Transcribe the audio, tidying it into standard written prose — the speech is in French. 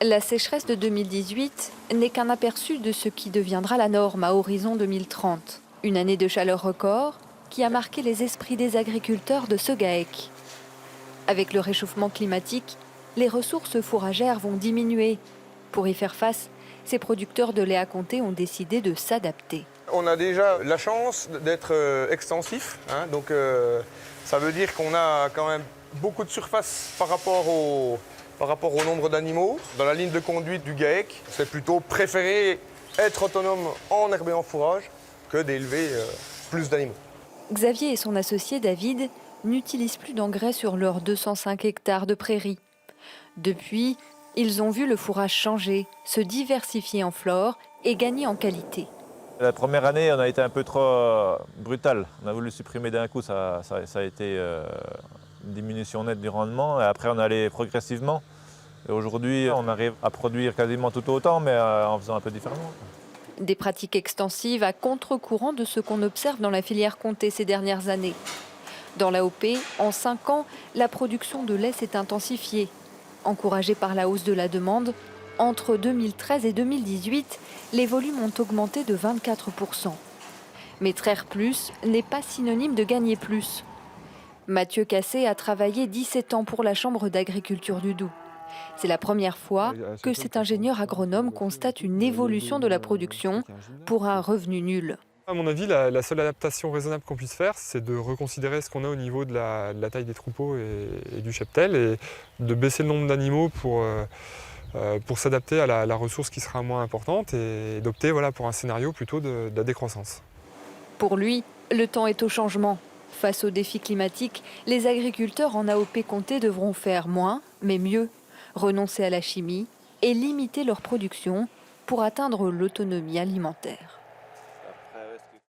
La sécheresse de 2018 n'est qu'un aperçu de ce qui deviendra la norme à horizon 2030. Une année de chaleur record qui a marqué les esprits des agriculteurs de ce GAEC. Avec le réchauffement climatique, les ressources fourragères vont diminuer. Pour y faire face, ces producteurs de lait à comté ont décidé de s'adapter. On a déjà la chance d'être extensif, hein, donc ça veut dire qu'on a quand même beaucoup de surface par rapport au nombre d'animaux. Dans la ligne de conduite du GAEC, c'est plutôt préféré être autonome en herbe et en fourrage que d'élever plus d'animaux. Xavier et son associé David n'utilisent plus d'engrais sur leurs 205 hectares de prairies. Depuis, ils ont vu le fourrage changer, se diversifier en flore et gagner en qualité. La première année, on a été un peu trop brutal. On a voulu supprimer d'un coup, ça a été une diminution nette du rendement. Et après, on allait progressivement. Et aujourd'hui, on arrive à produire quasiment tout autant, mais en faisant un peu différemment. Des pratiques extensives à contre-courant de ce qu'on observe dans la filière comté ces dernières années. Dans l'AOP, en 5 ans, la production de lait s'est intensifiée. Encouragée par la hausse de la demande, entre 2013 et 2018, les volumes ont augmenté de 24%. Mais traire plus n'est pas synonyme de gagner plus. Mathieu Cassé a travaillé 17 ans pour la Chambre d'agriculture du Doubs. C'est la première fois que cet ingénieur agronome constate une évolution de la production pour un revenu nul. À mon avis, la seule adaptation raisonnable qu'on puisse faire, c'est de reconsidérer ce qu'on a au niveau de la taille des troupeaux et du cheptel et de baisser le nombre d'animaux pour s'adapter à la ressource qui sera moins importante et d'opter pour un scénario plutôt de la décroissance. Pour lui, le temps est au changement. Face aux défis climatiques, les agriculteurs en AOP comté devront faire moins, mais mieux, renoncer à la chimie et limiter leur production pour atteindre l'autonomie alimentaire.